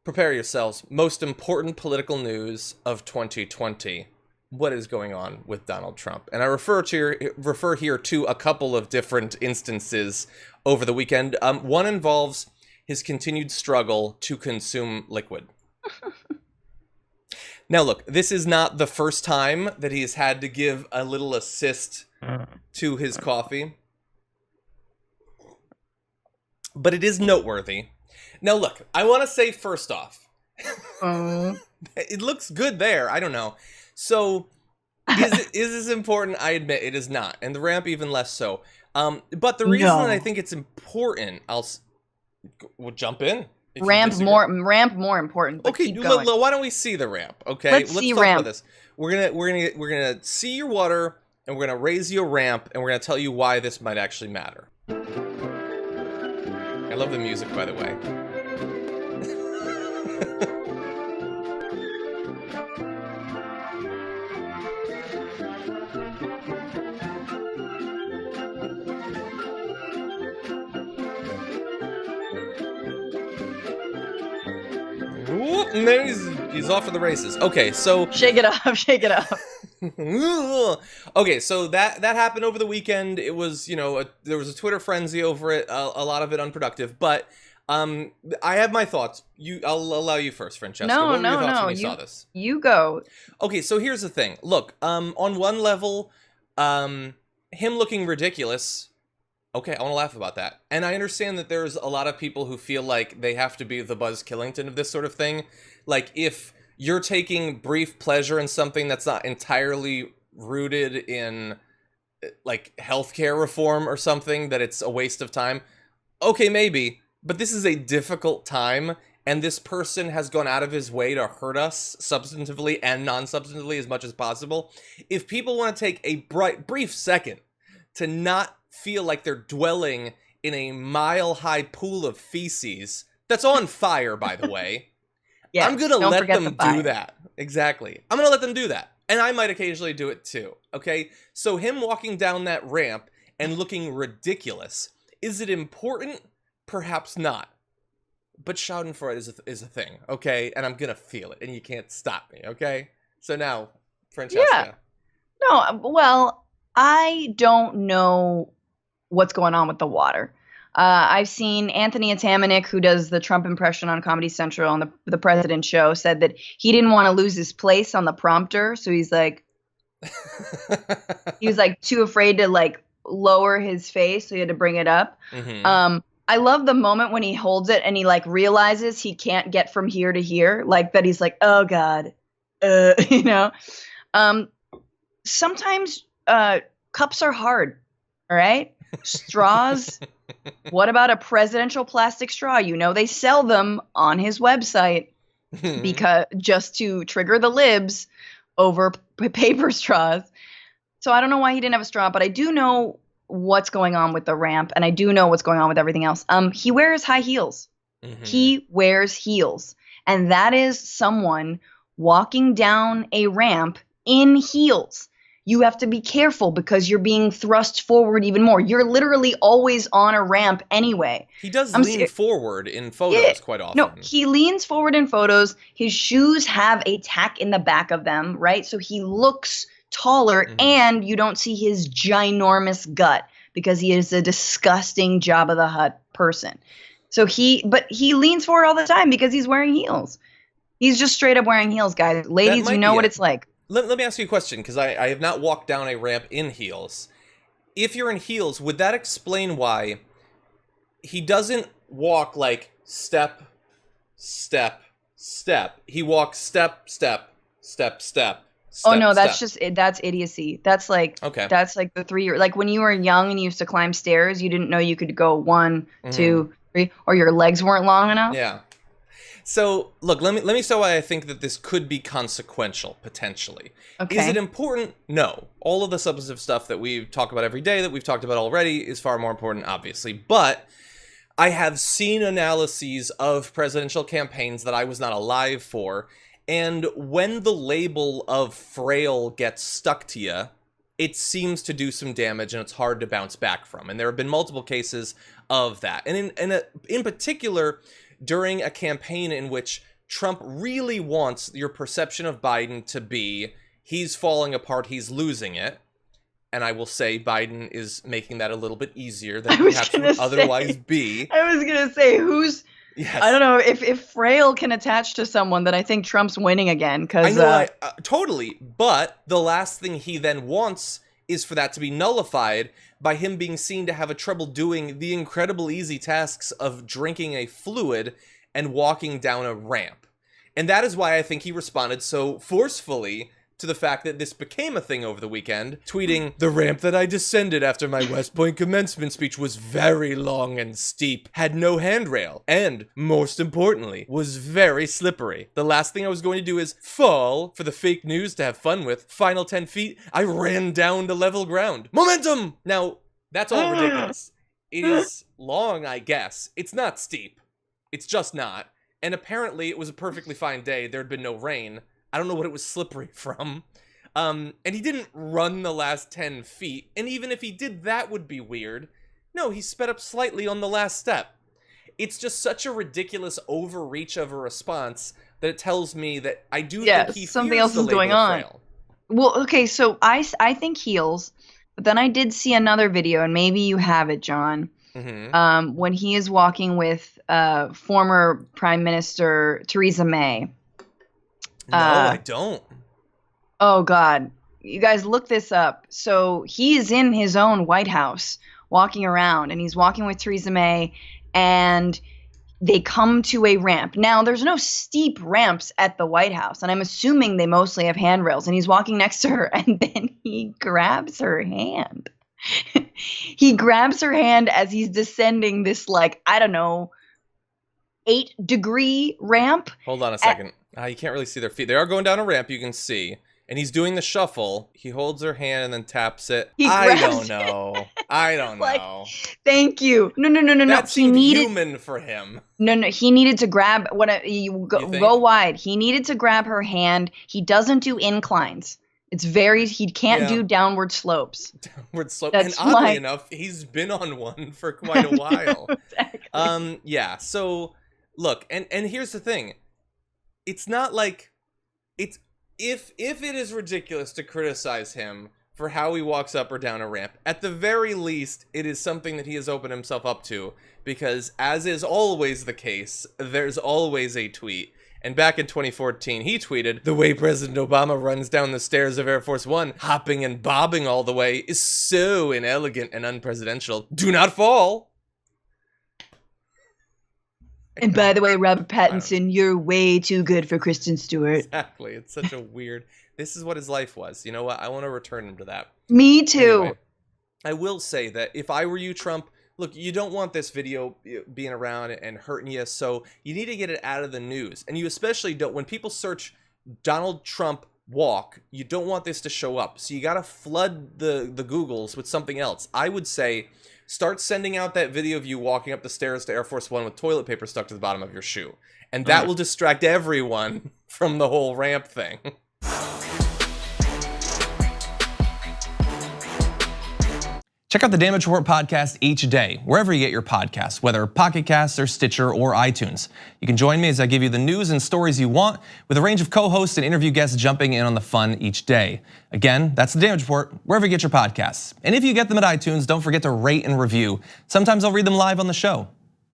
Prepare yourselves. Most important political news of 2020. What is going on with Donald Trump? And I refer here to a couple of different instances over the weekend. One involves his continued struggle to consume liquid. Now, look, this is not the first time that he has had to give a little assist to his coffee, but it is noteworthy. Now, look, I want to say first off, it looks good there. I don't know. So, is this important? I admit it is not, and the ramp even less so. But the reason that I think it's important, we'll jump in. Ramp more important. But okay, why don't we see the ramp? Okay, let's see talk ramp. about this. We're gonna see your water, and we're gonna raise you a ramp, and we're gonna tell you why this might actually matter. I love the music, by the way. Whoop, and then he's off for the races. Okay, so shake it up, shake it up. Okay, so that happened over the weekend. It was, there was a Twitter frenzy over it, a lot of it unproductive, but I have my thoughts. I'll allow you first, Francesca. No, what were your thoughts when you saw this? You go. Okay, so here's the thing. Look, on one level, him looking ridiculous. Okay, I want to laugh about that. And I understand that there's a lot of people who feel like they have to be the Buzz Killington of this sort of thing. Like, if you're taking brief pleasure in something that's not entirely rooted in, like, healthcare reform or something, that it's a waste of time. Okay, maybe. But this is a difficult time, and this person has gone out of his way to hurt us substantively and non-substantively as much as possible. If people want to take a brief second to not feel like they're dwelling in a mile-high pool of feces that's on fire, by the way, yeah, I'm gonna let them do that. Exactly. I'm gonna let them do that. And I might occasionally do it too, okay? So him walking down that ramp and looking ridiculous, is it important? Perhaps not. But shouting for it is a thing, okay? And I'm gonna feel it, and you can't stop me, okay? So now, Francesca. Yeah. No, well, I don't know what's going on with the water. I've seen Anthony Atamanik, who does the Trump impression on Comedy Central on the President Show, said that he didn't want to lose his place on the prompter, so he's like, he was like too afraid to like lower his face, so he had to bring it up. Mm-hmm. I love the moment when he holds it and he like realizes he can't get from here to here, like that he's like, oh God, sometimes cups are hard, all right? Straws. What about a presidential plastic straw? They sell them on his website because just to trigger the libs over paper straws. So I don't know why he didn't have a straw, but I do know what's going on with the ramp, and I do know what's going on with everything else. He wears high heels. Mm-hmm. He wears heels, and that is someone walking down a ramp in heels. You have to be careful because you're being thrust forward even more. You're literally always on a ramp anyway. He does lean forward in photos quite often. No, he leans forward in photos. His shoes have a tack in the back of them, right? So he looks taller, and you don't see his ginormous gut because he is a disgusting Jabba the Hutt person. So he leans forward all the time because he's wearing heels. He's just straight up wearing heels, guys. Ladies, you know what it's like. Let me ask you a question, because I have not walked down a ramp in heels. If you're in heels, would that explain why he doesn't walk like step, step, step? He walks step, step, step, step. Oh no, that's idiocy. That's like That's like the 3 year, like when you were young and you used to climb stairs, you didn't know you could go 1, 2, 3, or your legs weren't long enough. Yeah. So, look, let me say why I think that this could be consequential, potentially. Okay. Is it important? No. All of the substantive stuff that we talk about every day, that we've talked about already, is far more important, obviously. But I have seen analyses of presidential campaigns that I was not alive for, and when the label of frail gets stuck to you, it seems to do some damage, and it's hard to bounce back from. And there have been multiple cases of that. And in particular, during a campaign in which Trump really wants your perception of Biden to be he's falling apart, he's losing it. And I will say Biden is making that a little bit easier than perhaps would otherwise be. I was going to say, Yes. I don't know, if Frail can attach to someone, then I think Trump's winning again. I know, totally. But the last thing he then wants is for that to be nullified by him being seen to have a trouble doing the incredible easy tasks of drinking a fluid and walking down a ramp. And that is why I think he responded so forcefully to the fact that this became a thing over the weekend, tweeting, "The ramp that I descended after my West Point commencement speech was very long and steep, had no handrail, and, most importantly, was very slippery. The last thing I was going to do is fall for the fake news to have fun with. Final 10 feet, I ran down to level ground. Momentum!" Now, that's all ridiculous. It is long, I guess. It's not steep. It's just not. And apparently it was a perfectly fine day. There had been no rain. I don't know what it was slippery from. And he didn't run the last 10 feet. And even if he did, that would be weird. No, he sped up slightly on the last step. It's just such a ridiculous overreach of a response that it tells me that I do think he something fears else the is going label on. frail. Well, okay, so I think heels, but then I did see another video, and maybe you have it, John, when he is walking with former Prime Minister Theresa May. No, I don't. Oh, God. You guys look this up. So he is in his own White House walking around, and he's walking with Theresa May, and they come to a ramp. Now, there's no steep ramps at the White House, and I'm assuming they mostly have handrails, and he's walking next to her, and then he grabs her hand. He grabs her hand as he's descending this, like, I don't know, 8-degree ramp. Hold on a second. You can't really see their feet. They are going down a ramp, you can see. And he's doing the shuffle. He holds her hand and then taps it. I don't know. I don't know. Thank you. No. That seemed human for him. No. He needed to grab go wide. He needed to grab her hand. He doesn't do inclines. He can't do downward slopes. Downward slope. And oddly enough, he's been on one for quite a while. Exactly. Yeah. So look, and here's the thing. It's not like it's if it is ridiculous to criticize him for how he walks up or down a ramp, at the very least, it is something that he has opened himself up to, because as is always the case, there's always a tweet. And back in 2014, he tweeted, "The way President Obama runs down the stairs of Air Force One, hopping and bobbing all the way, is so inelegant and unpresidential. Do not fall." And by the way, Robert Pattinson, you're way too good for Kristen Stewart. Exactly. It's such a weird... This is what his life was. You know what? I want to return him to that. Me too. Anyway, I will say that if I were you, Trump, look, you don't want this video being around and hurting you, so you need to get it out of the news. And you especially don't... When people search Donald Trump walk, you don't want this to show up. So you got to flood the Googles with something else. I would say... Start sending out that video of you walking up the stairs to Air Force One with toilet paper stuck to the bottom of your shoe. And that will distract everyone from the whole ramp thing. Check out the Damage Report podcast each day, wherever you get your podcasts, whether Pocket Casts or Stitcher or iTunes. You can join me as I give you the news and stories you want, with a range of co-hosts and interview guests jumping in on the fun each day. Again, that's the Damage Report, wherever you get your podcasts. And if you get them at iTunes, don't forget to rate and review. Sometimes I'll read them live on the show.